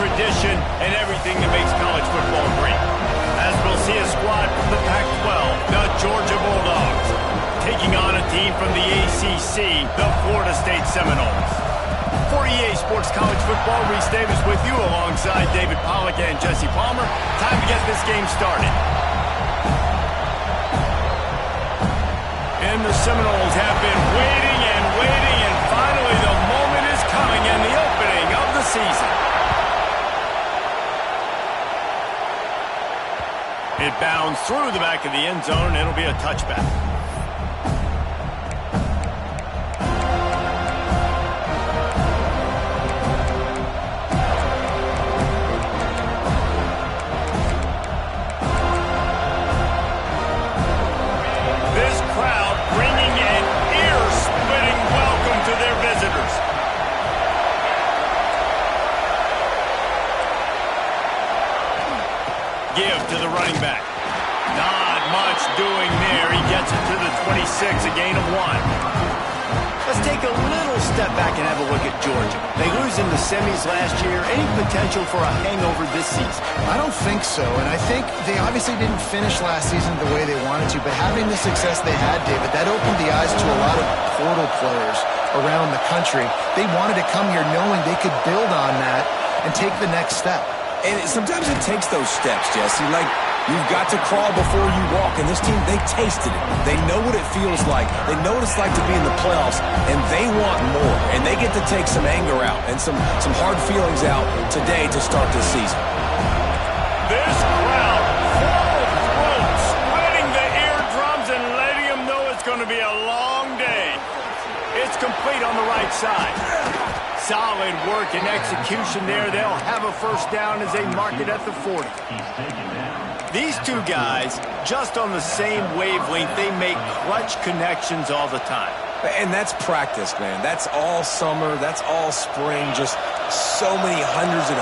tradition, and everything that makes college football great. As we'll see a squad from the Pac-12, the Georgia Bulldogs, taking on a team from the ACC, the Florida State Seminoles. For EA Sports College Football, Reese Davis with you alongside David Pollack and Jesse Palmer. Time to get this game started. And the Seminoles have been waiting and waiting, and finally the moment is coming in the opening of the season. It bounds through the back of the end zone, and it'll be a touchback. Give to the running back. Not much doing there. He gets it to the 26, a gain of 1. Let's take a little step back and have a look at Georgia. They lose in the semis last year. Any potential for a hangover this season? I don't think so, and I think they obviously didn't finish last season the way they wanted to, but having the success they had, David, that opened the eyes to a lot of portal players around the country. They wanted to come here knowing they could build on that and take the next step. And sometimes it takes those steps, Jesse. Like, you've got to crawl before you walk. And this team, they tasted it. They know what it feels like. They know what it's like to be in the playoffs. And they want more. And they get to take some anger out and some hard feelings out today to start this season. This crowd full of throats, spreading the eardrums and letting them know it's going to be a long day. It's complete on the right side. Solid work and execution there. They'll have a first down as they mark it at the 40. These two guys, just on the same wavelength, they make clutch connections all the time. And that's practice, man. That's all summer. That's all spring. Just so many hundreds and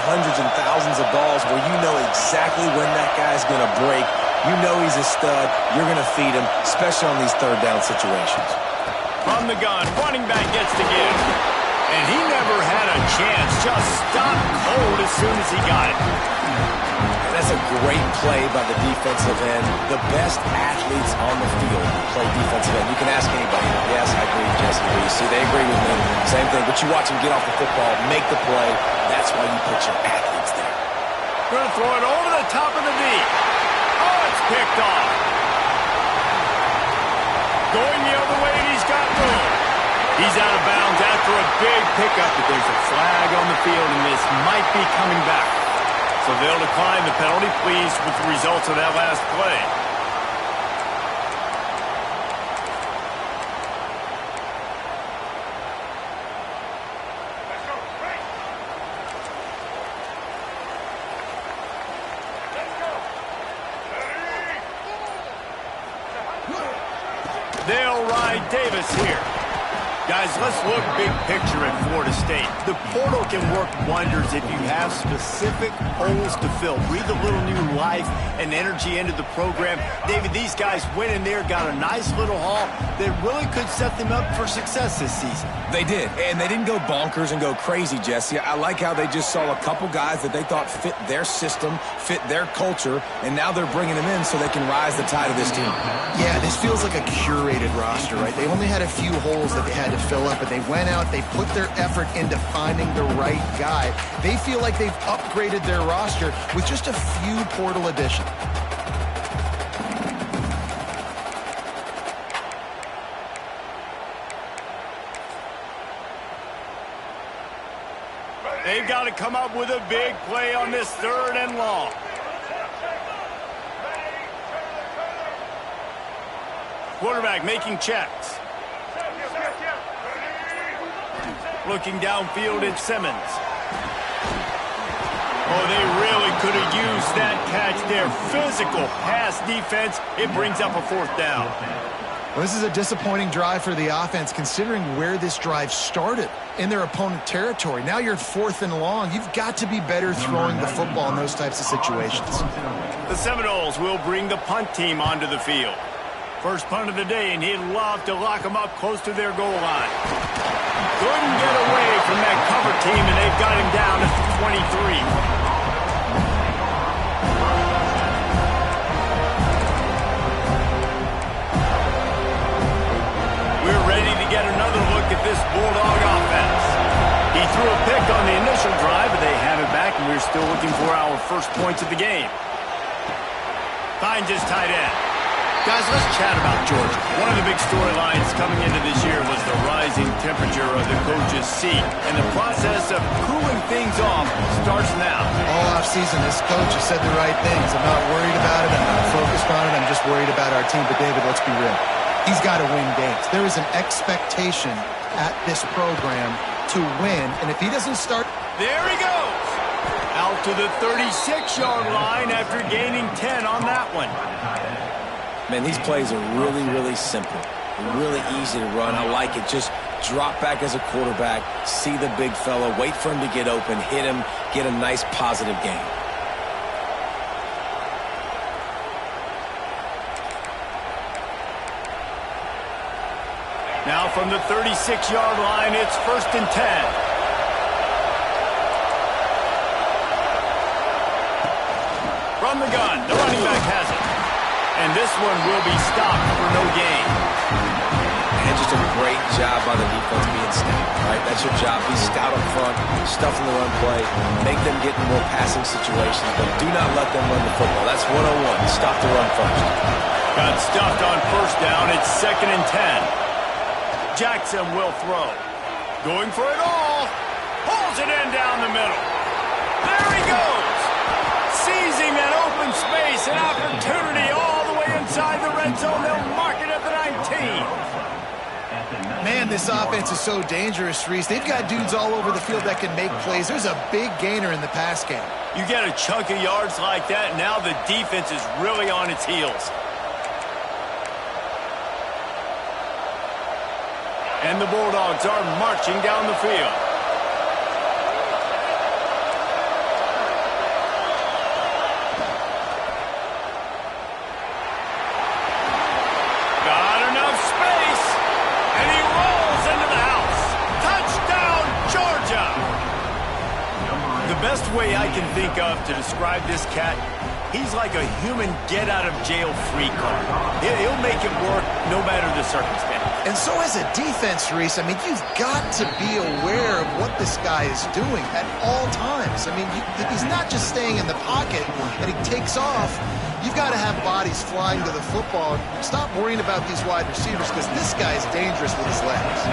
thousands of balls where you know exactly when that guy's going to break. You know he's a stud. You're going to feed him, especially on these third down situations. From the gun, running back gets to give. And he never had a chance. Just stopped cold as soon as he got it. And that's a great play by the defensive end. The best athletes on the field play defensive end. You can ask anybody. Yes, I agree, Jesse. You see, they agree with me. Same thing. But you watch him get off the football, make the play. That's why you put your athletes there. Going to throw it over the top of the D. Oh, it's picked off. Going the other way, and he's got room. He's out of bounds after a big pickup, but there's a flag on the field, and this might be coming back. So they'll decline the penalty, pleased with the results of that last play. They'll ride Davis here. Guys, let's look big picture at Florida State. The portal can work wonders if you have specific holes to fill. Breathe a little new life and energy into the program. David, these guys went in there, got a nice little haul that really could set them up for success this season. They did, and they didn't go bonkers and go crazy, Jesse. I like how they just saw a couple guys that they thought fit their system, fit their culture, and now they're bringing them in so they can rise the tide of this team. Yeah, this feels like a curated roster, right? They only had a few holes that they had to fill up, but they went out, they put their effort into finding the right guy. They feel like they've upgraded their roster with just a few portal additions. They've got to come up with a big play on this 3rd and long. Quarterback making checks. Looking downfield at Simmons. Oh, they really could have used that catch there. Physical pass defense. It brings up a 4th down. Well, this is a disappointing drive for the offense, considering where this drive started in their opponent territory. Now you're 4th and long. You've got to be better throwing the football in those types of situations. The Seminoles will bring the punt team onto the field. First punt of the day, and he'd love to lock them up close to their goal line. Couldn't get away from that cover team, and they've got him down. 23. We're ready to get another look at this Bulldog offense. He threw a pick on the initial drive, but they have it back, and we're still looking for our first points of the game. Finds his tight end. Guys, let's chat about Georgia. One of the big storylines coming into this year was the rising temperature of the coach's seat, and the process of cooling things off starts now. All offseason, this coach has said the right things. I'm not worried about it. I'm not focused on it. I'm just worried about our team. But, David, let's be real. He's got to win games. There is an expectation at this program to win, and if he doesn't start... There he goes! Out to the 36-yard line after gaining 10 on that one. Man, these plays are really, really simple. Really easy to run. I like it. Just drop back as a quarterback, see the big fella, wait for him to get open, hit him, get a nice positive gain. Now from the 36-yard line, it's 1st and 10. From the gun, the running back has it. And this one will be stopped for no gain. And just a great job by the defense being stout, right? That's your job. Be stout up front, stuff in the run play, make them get in more passing situations, but do not let them run the football. That's 101. Stop the run first. Got stuffed on 1st down. It's 2nd and 10. Jackson will throw. Going for it all. Pulls it in down the middle. There he goes. Seizing that open space, an opportunity all the way inside the red zone. They'll mark it at the 19. Man, this offense is so dangerous, Reese. They've got dudes all over the field that can make plays. There's a big gainer in the pass game. You get a chunk of yards like that, now the defense is really on its heels. And the Bulldogs are marching down the field. Got enough space, and he rolls into the house. Touchdown, Georgia! The best way I can think of to describe this cat, he's like a human get-out-of-jail-free card. He'll make it work no matter the circumstance. And so as a defense, Reese, I mean, you've got to be aware of what this guy is doing at all times. I mean, he's not just staying in the pocket and he takes off. You've got to have bodies flying to the football. Stop worrying about these wide receivers because this guy is dangerous with his legs.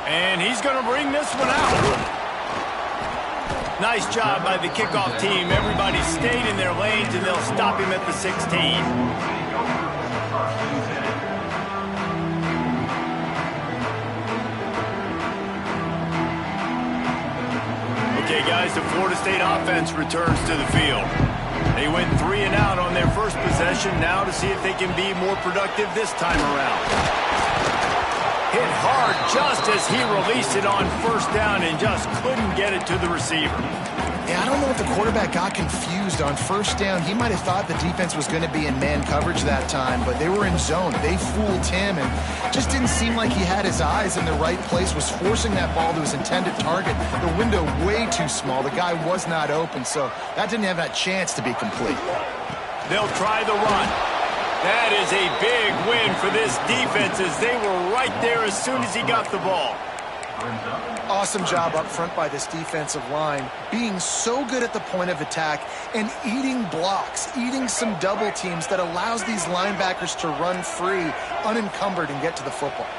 And he's going to bring this one out. Nice job by the kickoff team. Everybody stayed in their lanes, and they'll stop him at the 16. Okay, guys, the Florida State offense returns to the field. They went 3 and out on their first possession, now to see if they can be more productive this time around. Hit hard just as he released it on 1st down and just couldn't get it to the receiver. Yeah, I don't know if the quarterback got confused on 1st down. He might have thought the defense was going to be in man coverage that time, but they were in zone. They fooled him and just didn't seem like he had his eyes in the right place, was forcing that ball to his intended target. The window way too small. The guy was not open, so that didn't have that chance to be complete. They'll try the run. That is a big win for this defense as they were right there as soon as he got the ball. Awesome job up front by this defensive line, being so good at the point of attack and eating blocks, eating some double teams that allows these linebackers to run free, unencumbered, and get to the football.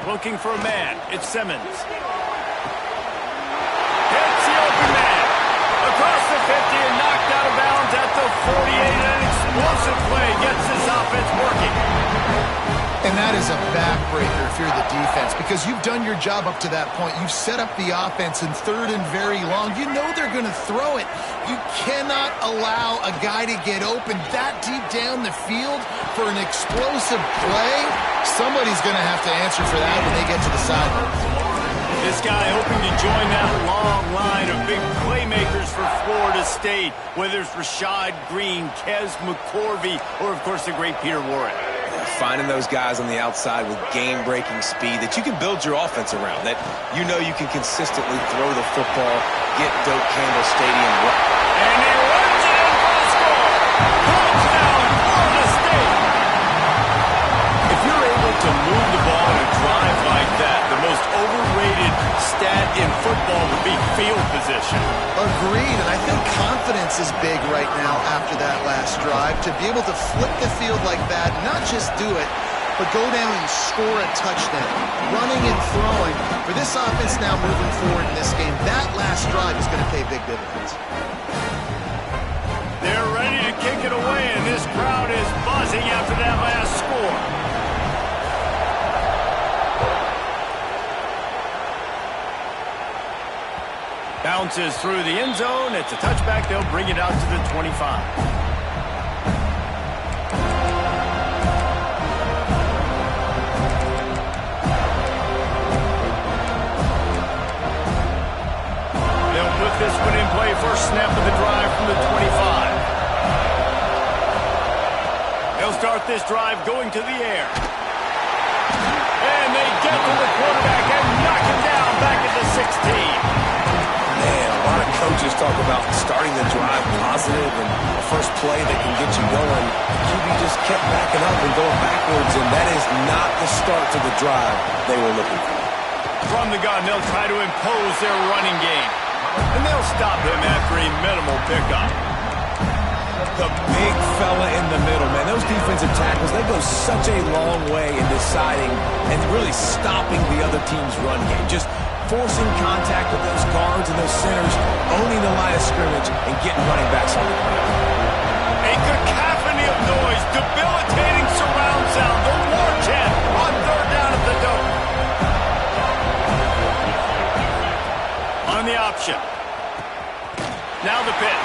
Looking for a man. It's Simmons. Hits the open man. Across the 50 and knocked out of bounds at the 48. An explosive play gets this offense working. And that is a backbreaker if you're the defense because you've done your job up to that point. You've set up the offense in 3rd and very long. You know they're going to throw it. You cannot allow a guy to get open that deep down the field for an explosive play. Somebody's going to have to answer for that when they get to the sideline. This guy hoping to join that long line of big playmakers for Florida State, whether it's Rashad Green, Kez McCorvey, or, of course, the great Peter Warrick. Finding those guys on the outside with game-breaking speed that you can build your offense around, that you know you can consistently throw the football, get Doak Campbell Stadium. And he runs it in for a score. Touchdown, Florida State. If you're able to move the ball in a drive like that, the most overrated stat in football would be field position. Agreed, and I think confidence is big right now after that last drive. To be able to flip the field like that, not just do it, but go down and score a touchdown. Running and throwing. For this offense now moving forward in this game, that last drive is going to pay big dividends. They're ready to kick it away, and this crowd is buzzing after that last score. Bounces through the end zone. It's a touchback. They'll bring it out to the 25. They'll put this one in play. First snap of the drive from the 25. They'll start this drive going to the air. And they get to the quarterback and knock him down back at the 16. Man, a lot of coaches talk about starting the drive positive and a first play that can get you going. QB just kept backing up and going backwards, and that is not the start to the drive they were looking for. From the gun, they'll try to impose their running game. And they'll stop him after a minimal pickup. The big fella in the middle, man. Those defensive tackles, they go such a long way in deciding and really stopping the other team's run game. Just forcing contact with those guards and those centers, owning the line of scrimmage, and getting running backs on the ground. A cacophony of noise, debilitating surround sound, the war chant on third down at the Doak. On the option. Now the pitch.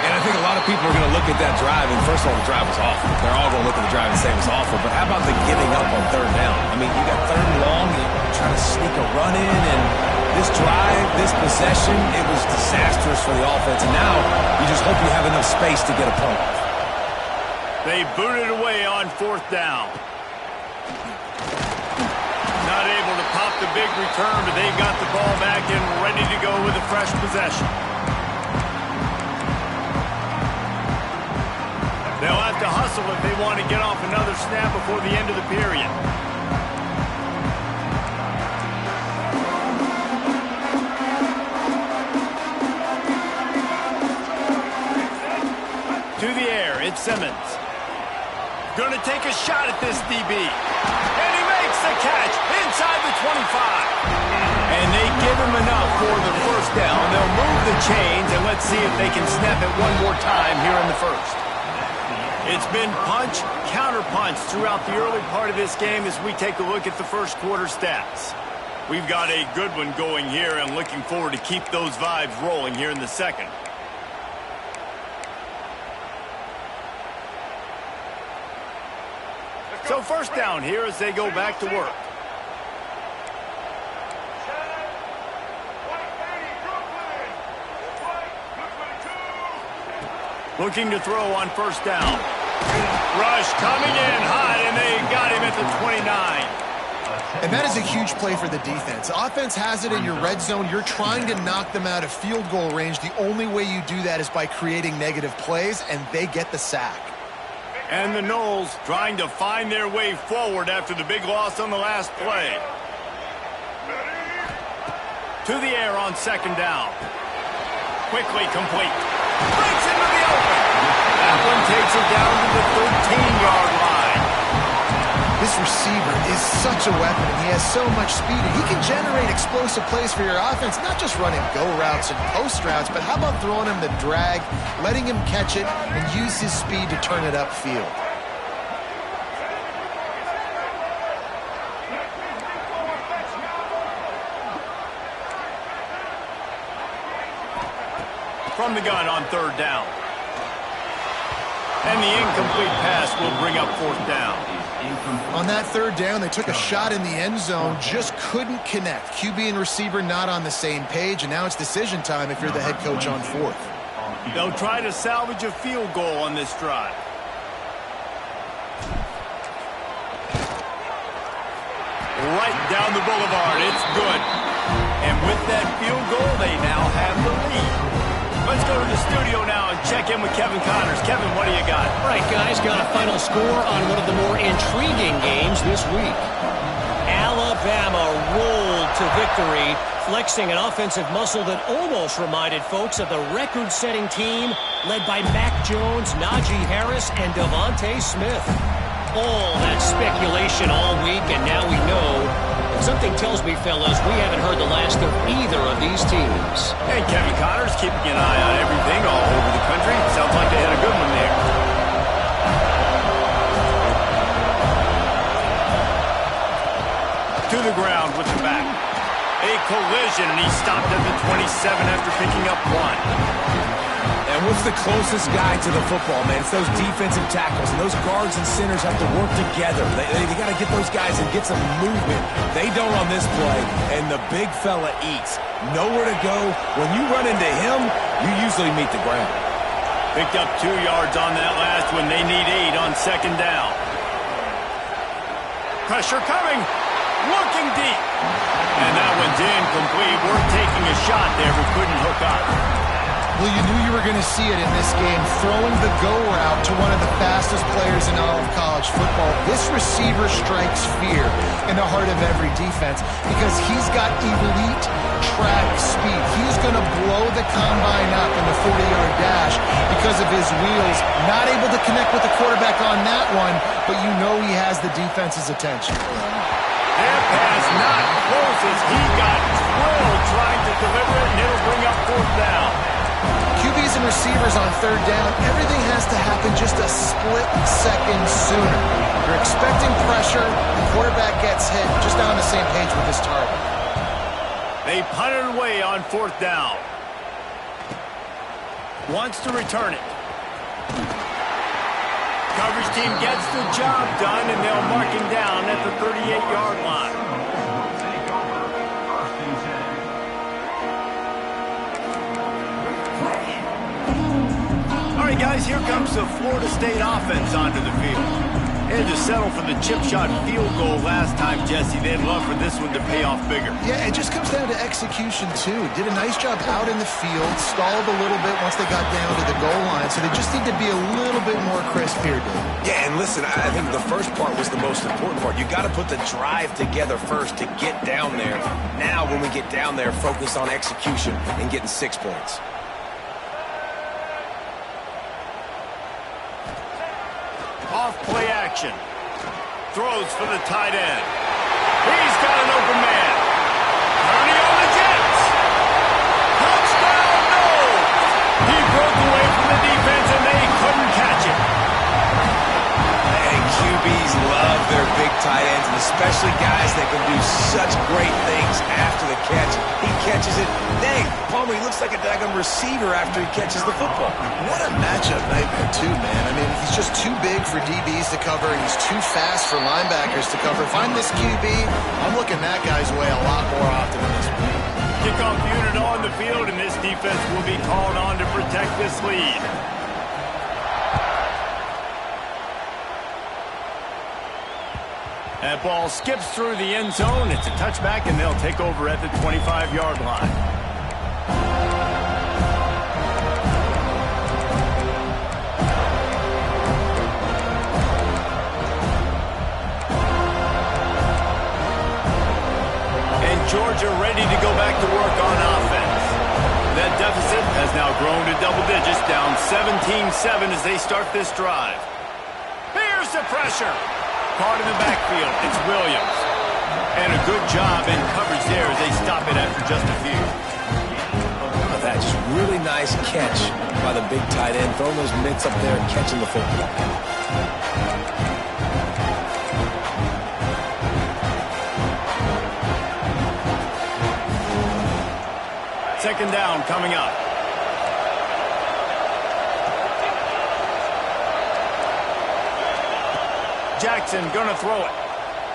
And I think a lot of people are going to look at that drive, and first of all, the drive was awful. They're all going to look at the drive and say it was awful, but how about the giving up on third down? I mean, you got third and long, you try to sneak a run in, and this drive, this possession, it was disastrous for the offense, and now you just hope you have enough space to get a point. They booted away on fourth down. Not able to pop the big return, but they've got the ball back and ready to go with a fresh possession. They'll have to hustle if they want to get off another snap before the end of the period. To the air, it's Simmons. Going to take a shot at this DB. And he makes the catch inside the 25. And they give him enough for the first down. They'll move the chains, and let's see if they can snap it one more time here in the first. It's been punch, counter-punch throughout the early part of this game as we take a look at the first quarter stats. We've got a good one going here and looking forward to keep those vibes rolling here in the second. So first down here as they go back to work. Looking to throw on first down. Rush coming in high, and they got him at the 29. And that is a huge play for the defense. Offense has it in your red zone. You're trying to knock them out of field goal range. The only way you do that is by creating negative plays, and they get the sack. And the Noles trying to find their way forward after the big loss on the last play. To the air on second down. Quickly complete. Breaks into the open. That one takes it down to the 13-yard line. This receiver is such a weapon, and he has so much speed. And he can generate explosive plays for your offense, not just running go routes and post routes, but how about throwing him the drag, letting him catch it, and use his speed to turn it upfield. From the gun on third down. And the incomplete pass will bring up fourth down. On that third down, they took a shot in the end zone, just couldn't connect. QB and receiver not on the same page, and now it's decision time if you're the head coach on fourth. They'll try to salvage a field goal on this drive. Right down the boulevard. It's good. And with that field goal, they now have the lead. Let's go to the studio now and check in with Kevin Connors. Kevin, what do you got? All right, guys, got a final score on one of the more intriguing games this week. Alabama rolled to victory, flexing an offensive muscle that almost reminded folks of the record-setting team led by Mac Jones, Najee Harris, and Devontae Smith. All that speculation all week, and now we know. Something tells me, fellas, we haven't heard the last of either of these teams. Hey, Kevin Connors keeping an eye on everything all over the country. Sounds like they had a good one there. To the ground with the back. A collision, and he stopped at the 27 after picking up one. And what's the closest guy to the football, man? It's those defensive tackles, and those guards and centers have to work together. They got to get those guys and get some movement. They don't on this play, and the big fella eats. Nowhere to go. When you run into him, you usually meet the ground. Picked up 2 yards on that last one. They need 8 on second down. Pressure coming. Looking deep. And that one's incomplete. We're taking a shot there, but couldn't hook up. Well, you knew you were going to see it in this game, throwing the go route to one of the fastest players in all of college football. This receiver strikes fear in the heart of every defense because he's got elite track speed. He's going to blow the combine up in the 40-yard dash because of his wheels. Not able to connect with the quarterback on that one, but you know he has the defense's attention. That pass not close as he got twirled trying to deliver it, and it'll bring up fourth down. QBs and receivers on third down, everything has to happen just a split second sooner. You're expecting pressure, the quarterback gets hit, just not on the same page with his target. They punted away on fourth down. Wants to return it. Coverage team gets the job done, and they'll mark him down at the 38-yard line. All right, guys, here comes the Florida State offense onto the field. They had to settle for the chip shot field goal last time, Jesse. They'd love for this one to pay off bigger. Yeah, it just comes down to execution, too. Did a nice job out in the field, stalled a little bit once they got down to the goal line, so they just need to be a little bit more crisp here, Dave. Yeah, and listen, I think the first part was the most important part. You got to put the drive together first to get down there. Now, when we get down there, focus on execution and getting 6 points. Off play action. Throws for the tight end. He's got an open man. Ernie on the Jets. Touchdown, no! He broke away from the defense and they couldn't catch it. And QBs love their big tight ends, and especially guys that can do such great things after the catch. He catches it. Dang, Palmer, he looks like a daggone receiver after he catches the football. What a matchup nightmare, too, man. I mean, he's just too big for DBs to cover, and he's too fast for linebackers to cover. If I'm this QB, I'm looking that guy's way a lot more often than this one. Kickoff unit on the field, and this defense will be called on to protect this lead. That ball skips through the end zone. It's a touchback, and they'll take over at the 25-yard line. And Georgia ready to go back to work on offense. That deficit has now grown to double digits, down 17-7 as they start this drive. Here's the pressure. Caught in the backfield. It's Williams. And a good job in coverage there as they stop it after just a few. Oh, that's just really nice catch by the big tight end. Throwing those mitts up there and catching the football. Second down coming up. Jackson gonna throw it.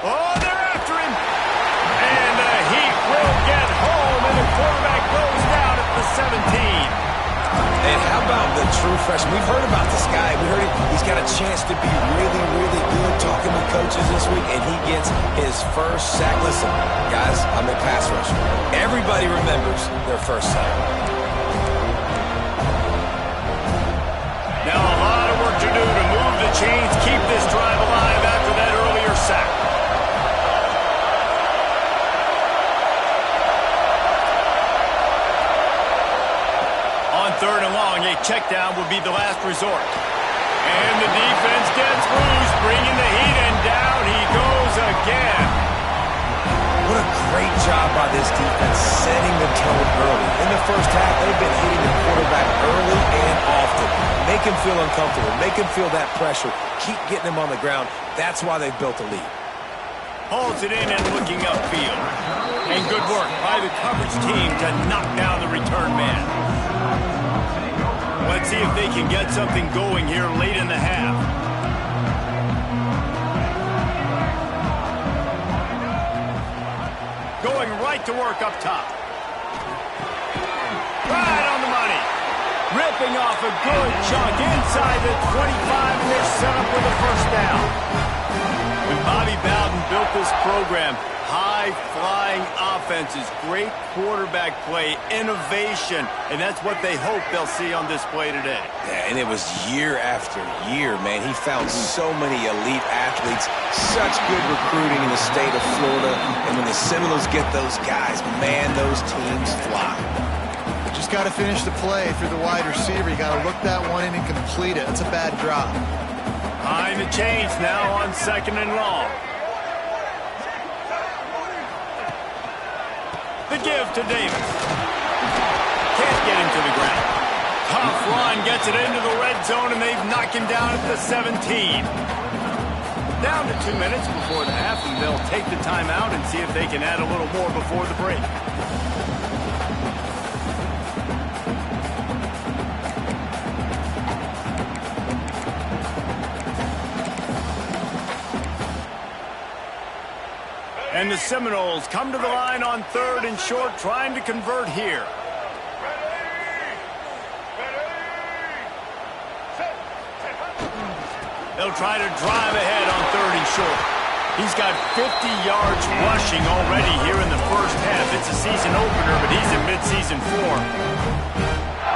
Oh, they're after him. And the Heat will get home, and the quarterback goes down at the 17. And how about the true freshman? We've heard about this guy. We heard he's got a chance to be really, really good talking with coaches this week, and he gets his first sack. Listen, guys, I'm a pass rusher. Everybody remembers their first sack. Now a lot of work to do to move the chains, keep this drive alive after that earlier sack. Third and long, a check down would be the last resort. And the defense gets loose, bringing the Heat, and down he goes again. What a great job by this defense setting the tone early. In the first half, they've been hitting the quarterback early and often. Make him feel uncomfortable. Make him feel that pressure. Keep getting him on the ground. That's why they've built a lead. Holds it in and looking upfield. And good work by the coverage team to knock down the return man. Let's see if they can get something going here late in the half. Going right to work up top. Right on the money. Ripping off a good chunk inside the 25, and they're set up with a first down. When Bobby Bowden built this program, high-flying offenses, great quarterback play, innovation, and that's what they hope they'll see on display today. Yeah, and it was year after year, man. He found so many elite athletes, such good recruiting in the state of Florida, and when the Seminoles get those guys, man, those teams fly. Just got to finish the play through the wide receiver. You got to look that one in and complete it. That's a bad drop. Behind the chains now on second and long. The give to Davis. Can't get him to the ground. Tough run gets it into the red zone, and they've knocked him down at the 17. Down to 2 minutes before the half, and they'll take the timeout and see if they can add a little more before the break. And the Seminoles come to the line on third and short, trying to convert here. They'll try to drive ahead on third and short. He's got 50 yards rushing already here in the first half. It's a season opener, but he's in midseason form.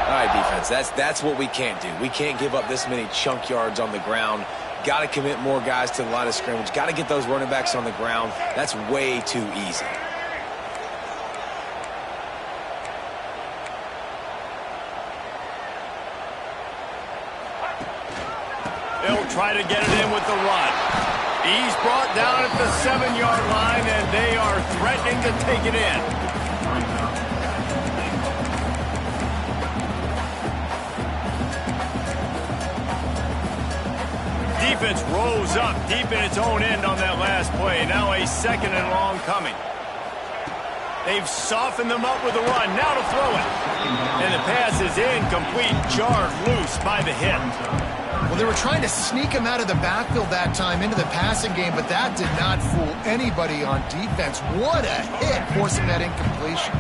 All right, defense, that's what we can't do. We can't give up this many chunk yards on the ground. Got to commit more guys to the line of scrimmage. Got to get those running backs on the ground. That's way too easy. They'll try to get it in with the run. He's brought down at the 7-yard line, and they are threatening to take it in. Defense rose up deep in its own end on that last play. Now a second and long coming. They've softened them up with a run. Now to throw it. And the pass is incomplete, jarred loose by the hit. Well, they were trying to sneak him out of the backfield that time into the passing game, but that did not fool anybody on defense. What a hit, forcing that incompletion.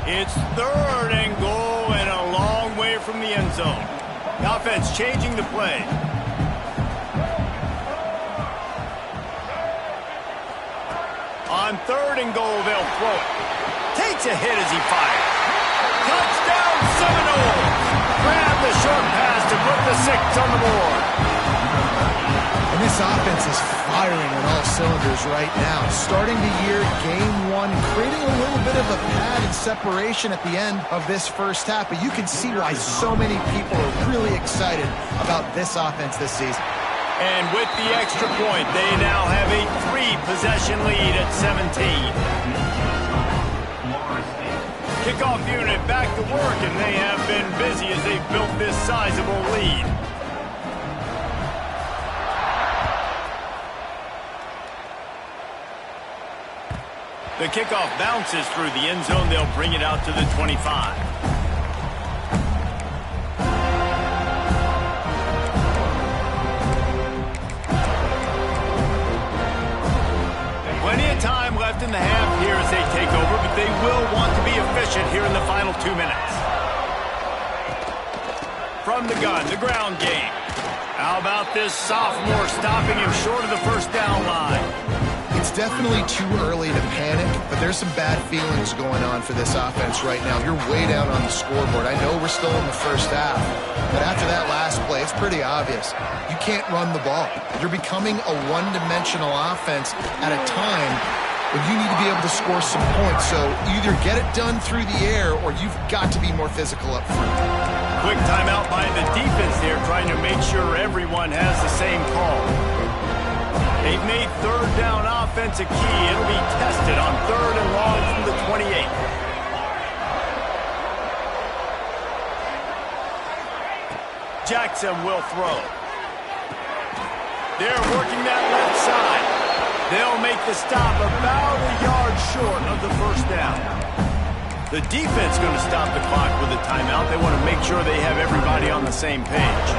It's third and goal and a long way from the end zone. The offense changing the play. On third and goal, they'll throw it. Takes a hit as he fires. Touchdown, Seminoles! Grab the short pass to put the 6 on the board. And this offense is firing on all cylinders right now. Starting the year, game one, creating a little bit of a pad and separation at the end of this first half. But you can see why so many people are really excited about this offense this season. And with the extra point, they now have a 3-possession lead at 17. Kickoff unit back to work, and they have been busy as they've built this sizable lead. The kickoff bounces through the end zone. They'll bring it out to the 25. left in the half here as they take over, but they will want to be efficient here in the final 2 minutes. From the gun, the ground game. How about this sophomore stopping him short of the first down line? It's definitely too early to panic, but there's some bad feelings going on for this offense right now. You're way down on the scoreboard. I know we're still in the first half, but after that last play, it's pretty obvious. You can't run the ball. You're becoming a one-dimensional offense at a time when you need to be able to score some points. So either get it done through the air or you've got to be more physical up front. Quick timeout by the defense there, trying to make sure everyone has the same call. They've made third down offense a key. It'll be tested on 3rd and long from the 28. Jackson will throw. They're working that left side. They'll make the stop about a yard short of the first down. The defense going to stop the clock with a timeout. They want to make sure they have everybody on the same page.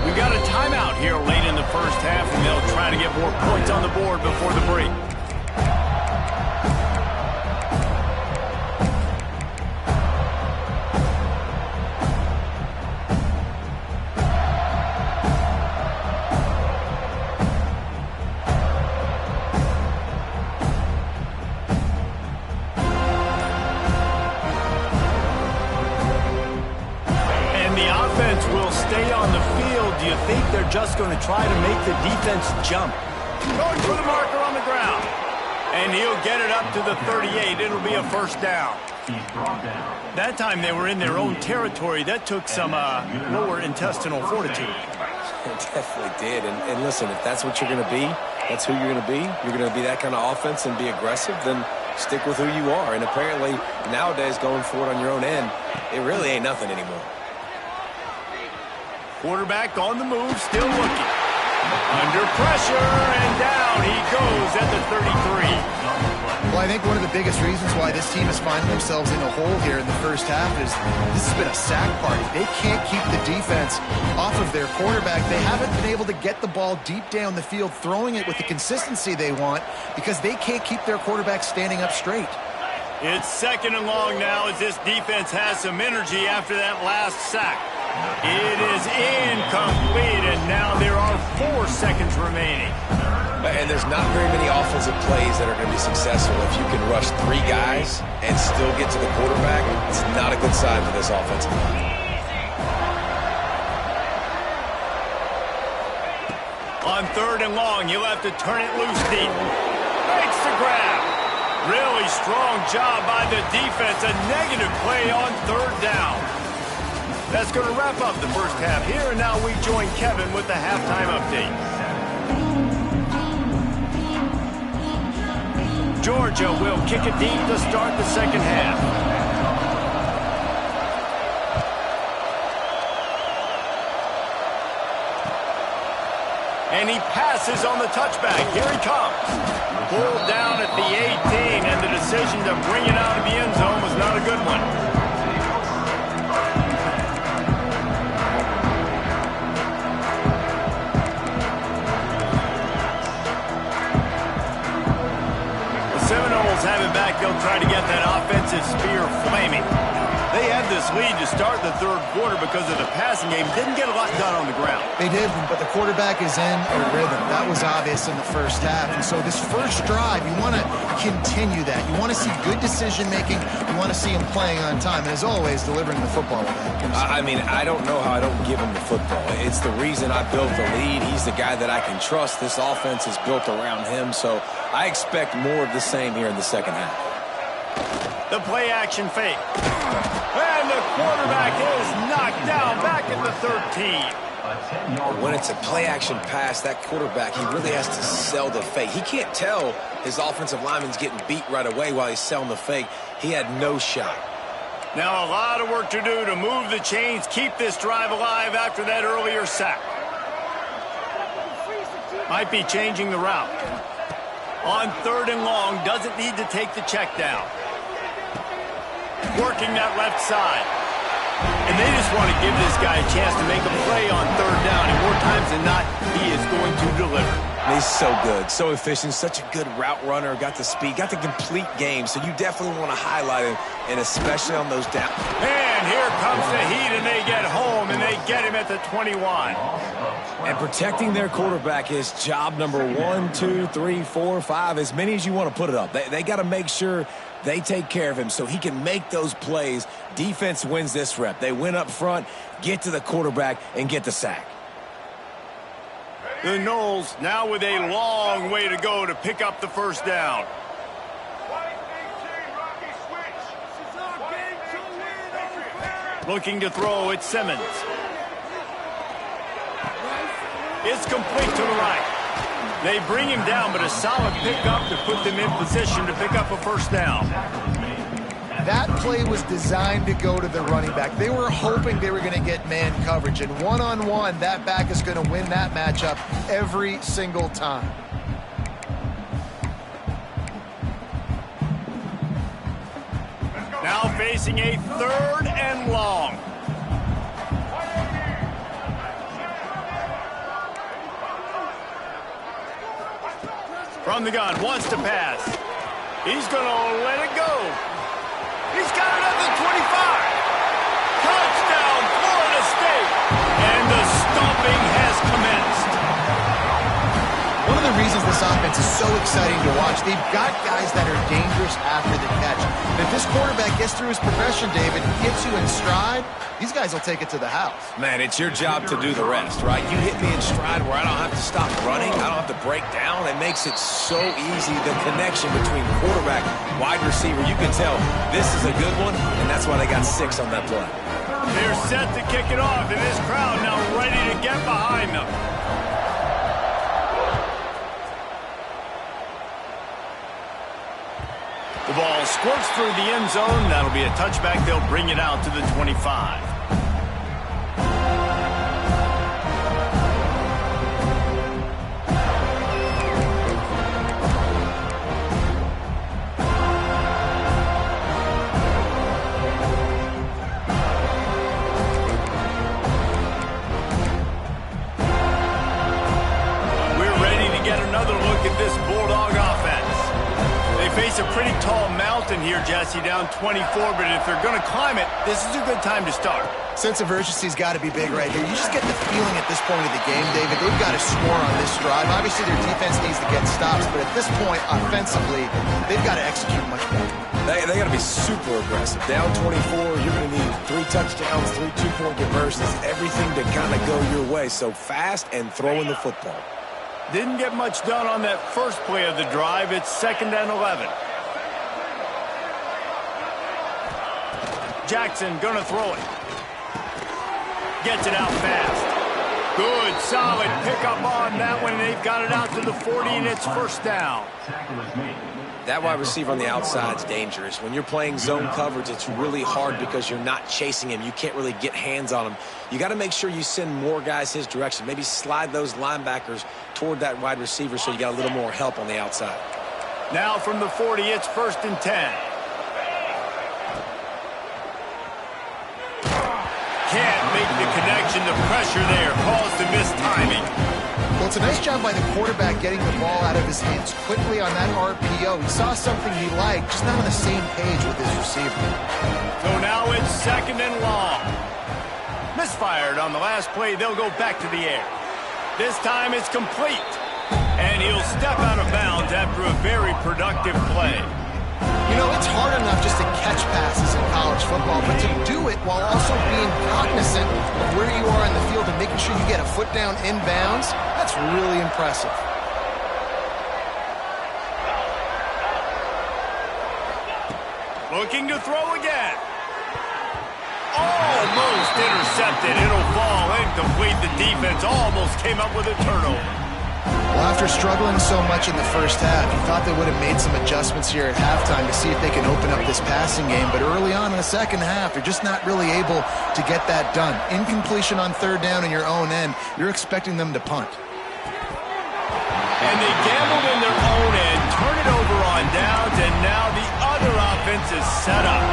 We got a timeout here late in the first half, and they'll try to get more points on the board before the break. Do you think they're just going to try to make the defense jump? Going for the marker on the ground. And he'll get it up to the 38. It'll be a first down. That time they were in their own territory. That took some lower intestinal fortitude. It definitely did. And listen, if that's what you're going to be, that's who you're going to be. You're going to be that kind of offense and be aggressive, then stick with who you are. And apparently nowadays going for it on your own end, it really ain't nothing anymore. Quarterback on the move, still looking. Under pressure, and down he goes at the 33. Well, I think one of the biggest reasons why this team is finding themselves in a hole here in the first half is this has been a sack party. They can't keep the defense off of their quarterback. They haven't been able to get the ball deep down the field, throwing it with the consistency they want because they can't keep their quarterback standing up straight. It's 2nd and long now as this defense has some energy after that last sack. It is incomplete, and now there are 4 seconds remaining. And there's not very many offensive plays that are going to be successful. If you can rush 3 guys and still get to the quarterback, it's not a good sign for this offensive line. On 3rd and long, you'll have to turn it loose deep. Makes the grab. Really strong job by the defense. A negative play on 3rd down. That's going to wrap up the first half here, and now we join Kevin with the halftime update. Georgia will kick it deep to start the second half. And he passes on the touchback. Here he comes. Pulled down at the 18, and the decision to bring it out of the end zone was not a good one. Have it back, they'll try to get that offensive spear flaming. They had this lead to start the 3rd quarter because of the passing game. Didn't get a lot done on the ground. They did, but the quarterback is in a rhythm. That was obvious in the first half. And so this first drive, you want to continue that. You want to see good decision-making. You want to see him playing on time. And as always, delivering the football. I mean, I don't know how I don't give him the football. It's the reason I built the lead. He's the guy that I can trust. This offense is built around him. So I expect more of the same here in the second half. The play-action fake. And the quarterback is knocked down back at the 13. When it's a play-action pass, that quarterback, he really has to sell the fake. He can't tell his offensive lineman's getting beat right away while he's selling the fake. He had no shot. Now a lot of work to do to move the chains, keep this drive alive after that earlier sack. Might be changing the route. On 3rd and long, doesn't need to take the check down. Working that left side. And they just want to give this guy a chance to make a play on 3rd down. And more times than not, he is going to deliver. He's so good, so efficient, such a good route runner, got the speed, got the complete game. So you definitely want to highlight him, and especially on those down. And here comes the heat, and they get home, and they get him at the 21. And protecting their quarterback is job number 1, 2, 3, 4, 5, as many as you want to put it up. They got to make sure they take care of him so he can make those plays. Defense wins this rep. They win up front, get to the quarterback, and get the sack. The Knowles now with a long way to go to pick up the 1st down. Looking to throw, it's Simmons. It's complete to the right. They bring him down, but a solid pickup to put them in position to pick up a 1st down. That play was designed to go to the running back. They were hoping they were going to get man coverage, and one-on-one, that back is going to win that matchup every single time. Now facing a 3rd and long. From the gun, wants to pass. He's going to let it go. He's got it at the 25. Touchdown, Florida State. And the stomping has commenced. One of the reasons this offense is so exciting to watch, they've got guys that are dangerous after the catch. And if this quarterback gets through his progression, David, gets you in stride, these guys will take it to the house. Man, it's your job to do the rest, right? You hit me in stride where I don't have to stop running. I don't have to break down. It makes it so easy, the connection between quarterback, wide receiver. You can tell this is a good one, and that's why they got 6 on that play. They're set to kick it off, and this crowd now ready to get behind them. The ball squirts through the end zone. That'll be a touchback. They'll bring it out to the 25. We're ready to get another look at this Bulldog offense. They face a pretty tall mountain here, Jesse, down 24, but if they're going to climb it, this is a good time to start. Sense of urgency's got to be big right here. You just get the feeling at this point of the game, David, they've got to score on this drive. Obviously, their defense needs to get stops, but at this point, offensively, they've got to execute much better. They got to be super aggressive. Down 24, you're going to need 3 touchdowns, 3 two-point conversions, everything to kind of go your way. So fast and throwing the football. Didn't get much done on that first play of the drive. It's 2nd and 11. Jackson gonna throw it. Gets it out fast. Good, solid pickup on that one. They've got it out to the 40, and it's 1st down. That wide receiver on the outside is dangerous. When you're playing zone coverage, it's really hard because you're not chasing him. You can't really get hands on him. You got to make sure you send more guys his direction. Maybe slide those linebackers toward that wide receiver so you got a little more help on the outside. Now from the 40, it's 1st and 10. Can't make the connection. The pressure there caused the missed timing. Well, it's a nice job by the quarterback getting the ball out of his hands quickly on that RPO. He saw something he liked, just not on the same page with his receiver. So now it's 2nd and long. Misfired on the last play. They'll go back to the air. This time it's complete. And he'll step out of bounds after a very productive play. You know, it's hard enough just to catch passes in college football, but to do it while also being cognizant of where you are in the field and making sure you get a foot down inbounds, that's really impressive. Looking to throw again. Almost intercepted. It'll fall incomplete. The defense almost came up with a turnover. Well, after struggling so much in the first half, you thought they would have made some adjustments here at halftime to see if they can open up this passing game. But early on in the second half, they're just not really able to get that done. Incompletion on 3rd down in your own end, you're expecting them to punt. And they gambled in their own end, is set up.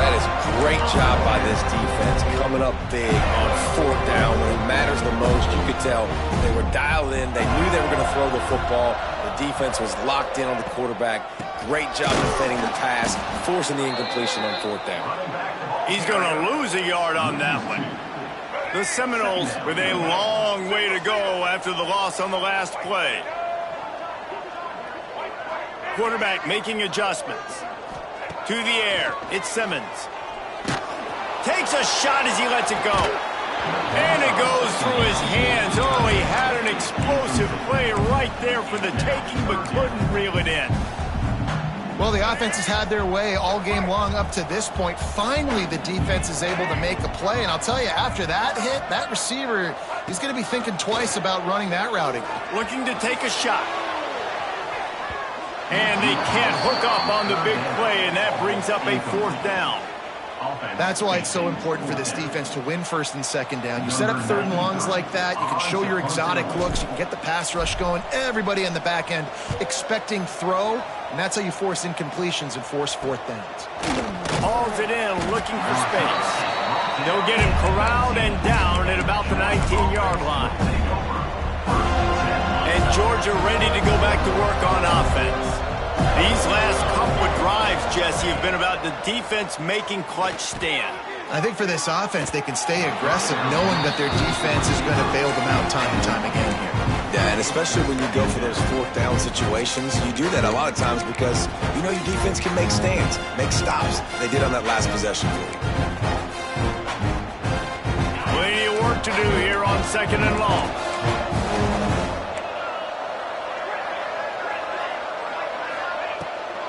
That is a great job by this defense, coming up big on fourth down when it matters the most. You could tell they were dialed in. They knew they were going to throw the football. The defense was locked in on the quarterback. Great job defending the pass, forcing the incompletion on fourth down. He's going to lose a yard on that one. The Seminoles with a long way to go after the loss on the last play. Quarterback making adjustments. To the air, it's Simmons. Takes a shot as he lets it go. And it goes through his hands. Oh, he had an explosive play right there for the taking, but couldn't reel it in. Well, the offense has had their way all game long up to this point. Finally, the defense is able to make a play. And I'll tell you, after that hit, that receiver, he's going to be thinking twice about running that route again. Looking to take a shot. And they can't hook up on the big play, and that brings up a fourth down. That's why it's so important for this defense to win first and second down. You set up third and longs like that, you can show your exotic looks, you can get the pass rush going, everybody in the back end expecting throw, and that's how you force incompletions and force fourth downs. Hauls it in, looking for space. They'll get him corralled and down at about the 19-yard line. And Georgia ready to go back to work on offense. These last couple of drives, Jesse, have been about the defense making clutch stand. I think for this offense, they can stay aggressive knowing that their defense is going to bail them out time and time again here. Yeah, and especially when you go for those fourth down situations, you do that a lot of times because you know your defense can make stands, make stops. They did on that last possession for you. Plenty of work to do here on second and long.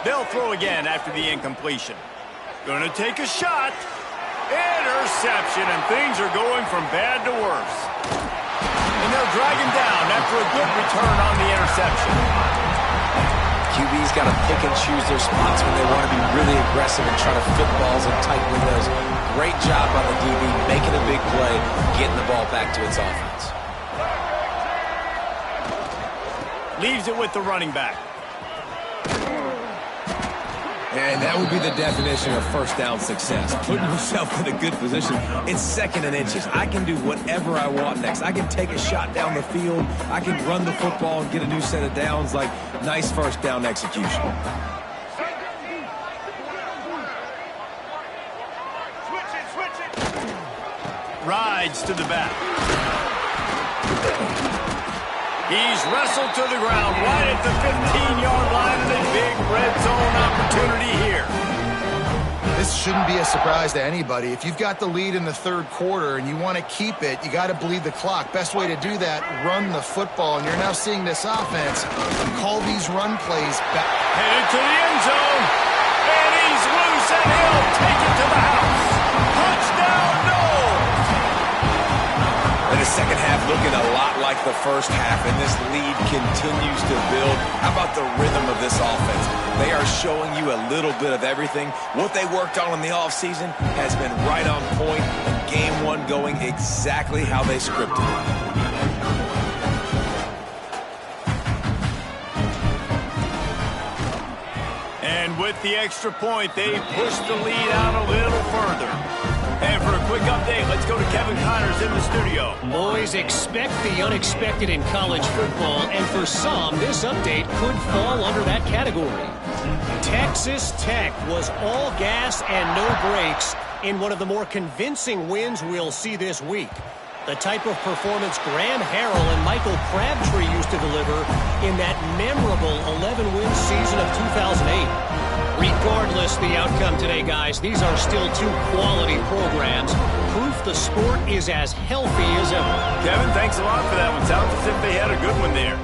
They'll throw again after the incompletion. Gonna take a shot. Interception, and things are going from bad to worse. And they'll drag him down after a good return on the interception. QB's got to pick and choose their spots when they want to be really aggressive and try to fit balls in tight windows. Great job by the DB, making a big play, getting the ball back to its offense. Leaves it with the running back. And that would be the definition of first down success. Putting yourself in a good position. It's second and inches. I can do whatever I want next. I can take a shot down the field. I can run the football and get a new set of downs. Like, nice first down execution. Rides to the back. He's wrestled to the ground right at the 15-yard line, and a big red zone opportunity here. This shouldn't be a surprise to anybody. If you've got the lead in the third quarter and you want to keep it, you got to bleed the clock. Best way to do that, run the football. And you're now seeing this offense call these run plays back. Headed to the end zone, and he's loose, and he'll take it to the house. Touchdown, no! And the second half looking a lot like the first half, and this lead continues to build. How about the rhythm of this offense? They are showing you a little bit of everything. What they worked on in the offseason has been right on point, and game one going exactly how they scripted it. And with the extra point, they pushed the lead out a little further. And for a quick update, let's go to Kevin Connors in the studio. Boys, expect the unexpected in college football, and for some, this update could fall under that category. Texas Tech was all gas and no brakes in one of the more convincing wins we'll see this week. The type of performance Graham Harrell and Michael Crabtree used to deliver in that memorable 11-win season of 2008. Regardless the outcome today, guys, these are still two quality programs. Proof the sport is as healthy as ever. Kevin, thanks a lot for that one. Sounds as if they had a good one there.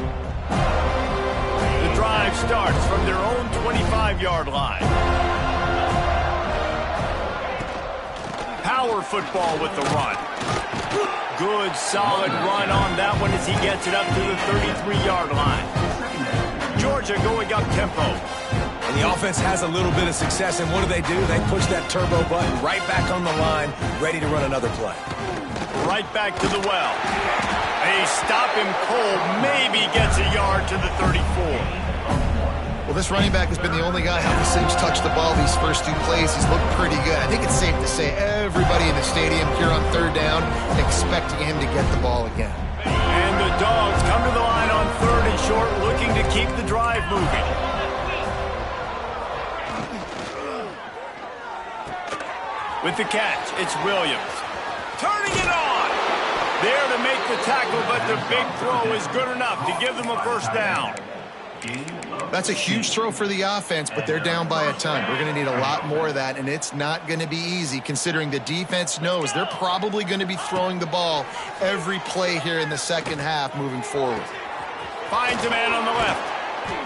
The drive starts from their own 25-yard line. Power football with the run. Good, solid run on that one as he gets it up to the 33-yard line. Georgia going up tempo. And the offense has a little bit of success, and what do? They push that turbo button right back on the line, ready to run another play. Right back to the well. They stop him cold, maybe gets a yard to the 34. Well, this running back has been the only guy, obviously, who's touched the ball these first 2 plays. He's looked pretty good. I think it's safe to say everybody in the stadium here on 3rd down expecting him to get the ball again. And the Dogs come to the line on 3rd and short, looking to keep the drive moving. With the catch, it's Williams. Turning it on! There to make the tackle, but the big throw is good enough to give them a first down. That's a huge throw for the offense, but they're down by a ton. We're going to need a lot more of that, and it's not going to be easy considering the defense knows they're probably going to be throwing the ball every play here in the second half moving forward. Finds a man on the left,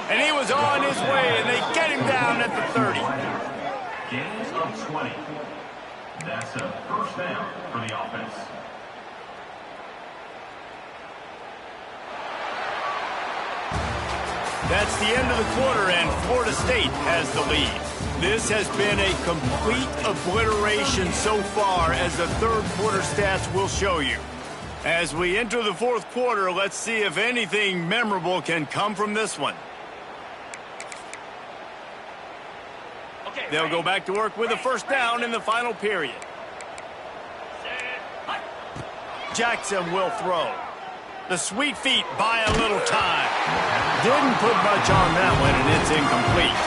and he was on his way, and they get him down at the 30. Gains of 20. That's a first down for the offense. That's the end of the quarter, and Florida State has the lead. This has been a complete obliteration so far, as the 3rd quarter stats will show you. As we enter the 4th quarter, let's see if anything memorable can come from this one. They'll go back to work with a first down in the final period. Jackson will throw. The sweet feet buy a little time. Didn't put much on that one, and it's incomplete.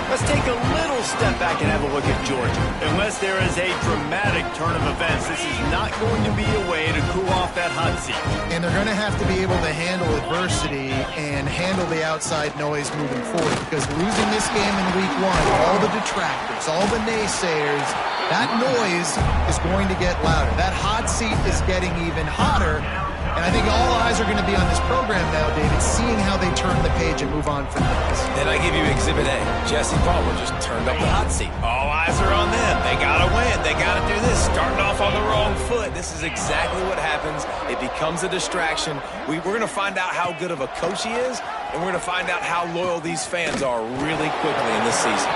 Let's take a little step back and have a look at Georgia. Unless there is a dramatic turn of events, this is not going to be a way to cool off that hot seat. And they're going to have to be able to handle adversity and handle the outside noise moving forward, because losing this game in week 1, all the detractors, all the naysayers, that noise is going to get louder. That hot seat is getting even hotter. And I think all eyes are going to be on this program now, David, seeing how they turn the page and move on from this. Then I give you Exhibit A. Jesse Palmer just turned up the hot seat. All eyes are on them. They got to win. They got to do this. Starting off on the wrong foot. This is exactly what happens. It becomes a distraction. We're going to find out how good of a coach he is, and we're going to find out how loyal these fans are really quickly in this season.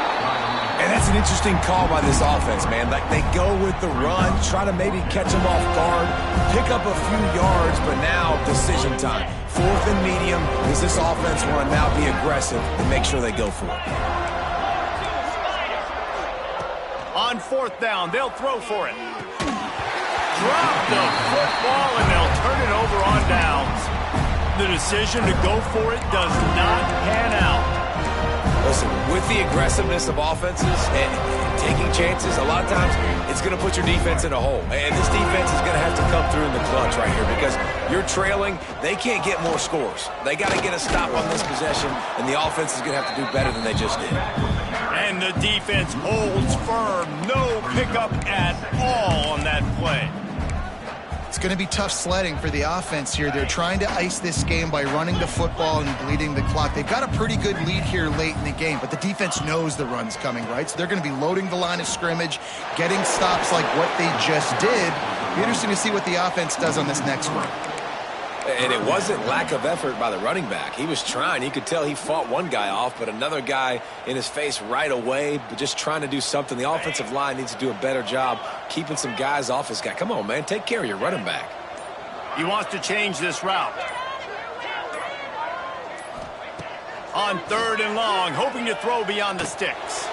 And that's an interesting call by this offense, man. Like, they go with the run, try to maybe catch them off guard, pick up a few yards, but now decision time. 4th and medium. Does this offense want to now be aggressive and make sure they go for it? On 4th down, they'll throw for it. Drop the football, and they'll turn it over on downs. The decision to go for it does not pan out. Listen, with the aggressiveness of offenses and taking chances, a lot of times it's going to put your defense in a hole. And this defense is going to have to come through in the clutch right here, because you're trailing. They can't get more scores. They got to get a stop on this possession, and the offense is going to have to do better than they just did. And the defense holds firm. No pickup at all on that play. It's going to be tough sledding for the offense here. They're trying to ice this game by running the football and bleeding the clock. They've got a pretty good lead here late in the game, but the defense knows the run's coming, right? So they're going to be loading the line of scrimmage, getting stops like what they just did. It'll be interesting to see what the offense does on this next one. And it wasn't lack of effort by the running back. He was trying. You could tell he fought one guy off, but another guy in his face right away, but just trying to do something. The offensive line needs to do a better job keeping some guys off his guy. Come on, man. Take care of your running back. He wants to change this route. On 3rd and long, hoping to throw beyond the sticks.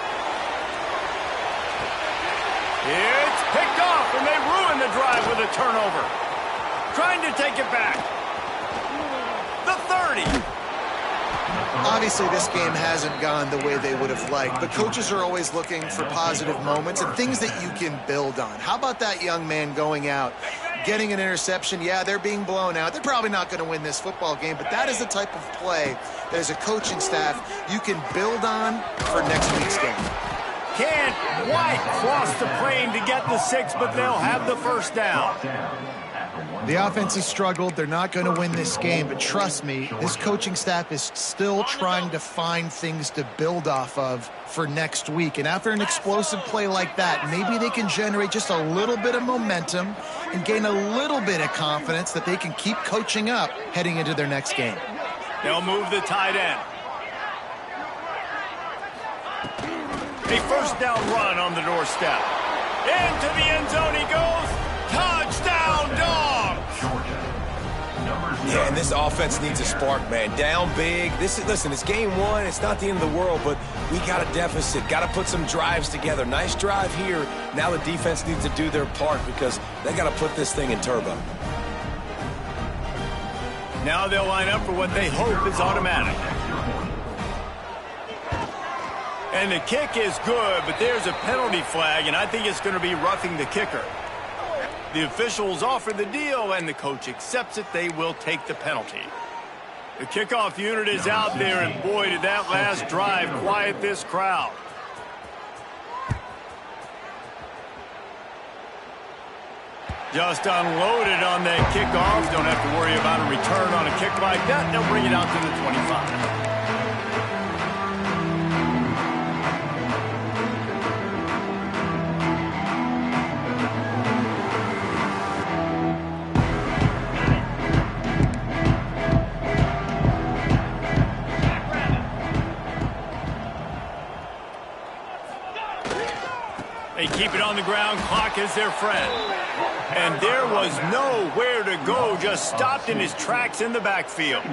It's picked off, and they ruin the drive with a turnover. Trying to take it back. The 30. Obviously, this game hasn't gone the way they would have liked, but coaches are always looking for positive moments and things that you can build on. How about that young man going out, getting an interception? Yeah, they're being blown out. They're probably not going to win this football game, but that is the type of play that as a coaching staff you can build on for next week's game. Can't quite cross the plane to get the 6, but they'll have the first down. The offense has struggled. They're not going to win this game, but trust me, this coaching staff is still trying to find things to build off of for next week. And after an explosive play like that, maybe they can generate just a little bit of momentum and gain a little bit of confidence that they can keep coaching up heading into their next game. They'll move the tight end. A first down run on the doorstep. Into the end zone he goes. Touchdown, Dogs! Georgia, number Yeah, and this offense needs a spark, man. Down big. Listen, it's game one. It's not the end of the world, but we got a deficit. Got to put some drives together. Nice drive here. Now the defense needs to do their part because they got to put this thing in turbo. Now they'll line up for what they hope is automatic. And the kick is good, but there's a penalty flag, and I think it's going to be roughing the kicker. The officials offer the deal, and the coach accepts it. They will take the penalty. The kickoff unit is out there, and boy, did that last drive quiet this crowd. Just unloaded on that kickoff. Don't have to worry about a return on a kick like that. They'll bring it out to the 25. They keep it on the ground. Clock is their friend. And there was nowhere to go. Just stopped in his tracks in the backfield.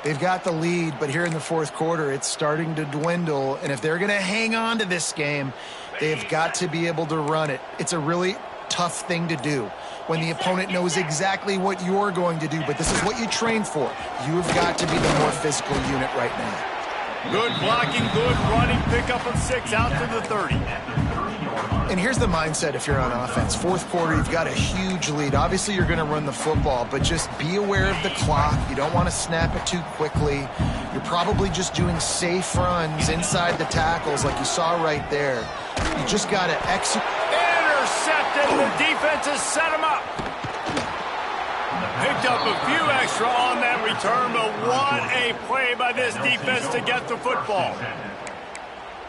They've got the lead, but here in the fourth quarter, it's starting to dwindle. And if they're going to hang on to this game, they've got to be able to run it. It's a really tough thing to do when the opponent knows exactly what you're going to do, but this is what you train for. You've got to be the more physical unit right now. Good blocking, good running, pickup of 6 out to the 30. And here's the mindset if you're on offense. Fourth quarter, you've got a huge lead. Obviously, you're going to run the football, but just be aware of the clock. You don't want to snap it too quickly. You're probably just doing safe runs inside the tackles like you saw right there. You just got to execute. Intercepted. The defense has set him up. Picked up a few extra on that return, but what a play by this defense to get the football.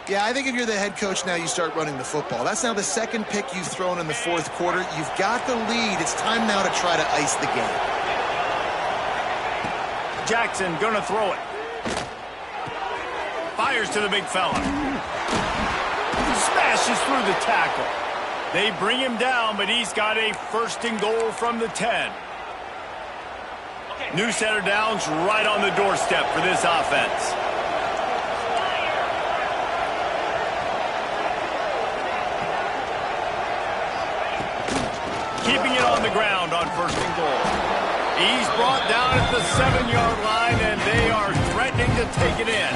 Yeah, I think if you're the head coach now, you start running the football. That's now the second pick you've thrown in the fourth quarter. You've got the lead. It's time now to try to ice the game. Jackson gonna throw it. Fires to the big fella. Smashes through the tackle. They bring him down, but he's got a first and goal from the 10. New set of downs right on the doorstep for this offense. Keeping it on the ground on first and goal. He's brought down at the 7-yard line, and they are threatening to take it in.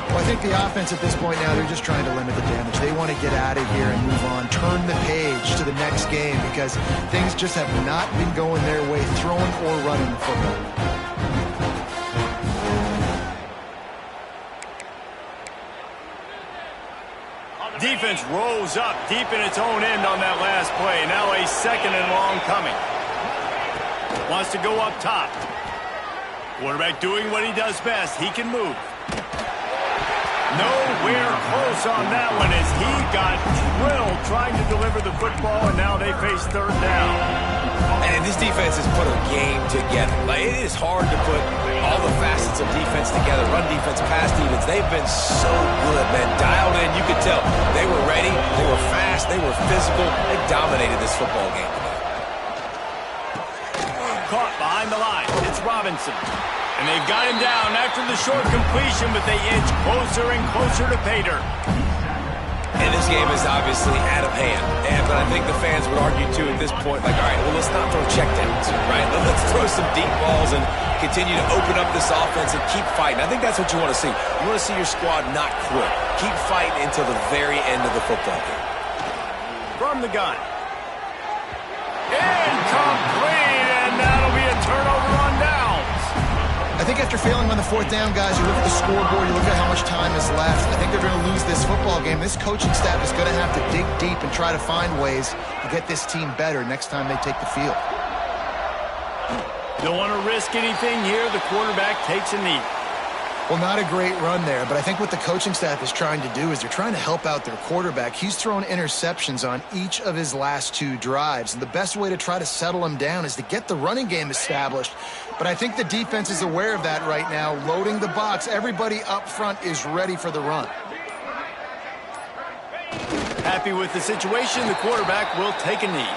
Well, I think the offense at this point now, they're just trying to limit the damage. They want to get out of here and move on, turn the page to the next game because things just have not been going their way, throwing or running the football. Defense rose up deep in its own end on that last play. Now a second and long coming. Wants to go up top. Quarterback doing what he does best. He can move. Nowhere close on that one as he got drilled trying to deliver the football, and now they face third down. And this defense has put a game together. Like, it is hard to put all the facets of defense together. Run defense, pass defense. They've been so good, man. Dialed in, you could tell. They were ready. They were fast. They were physical. They dominated this football game today. Caught behind the line. It's Robinson. And they've got him down after the short completion, but they inch closer and closer to pay dirt. And this game is obviously out of hand. But I think the fans would argue, too, at this point, like, all right, well, let's not throw checkdowns, right? Let's throw some deep balls and continue to open up this offense and keep fighting. I think that's what you want to see. You want to see your squad not quit. Keep fighting until the very end of the football game. From the gun. Incomplete, and that'll be a turnover on downs. I think after failing on the fourth down, guys, you look at the scoreboard, you look at how much time is left. I think they're going to lose this football game. This coaching staff is going to have to dig deep and try to find ways to get this team better next time they take the field. Don't want to risk anything here. The quarterback takes a knee. Well, not a great run there, but I think what the coaching staff is trying to do is they're trying to help out their quarterback. He's thrown interceptions on each of his last 2 drives, and the best way to try to settle him down is to get the running game established. But I think the defense is aware of that right now, loading the box. Everybody up front is ready for the run. Happy with the situation, the quarterback will take a knee.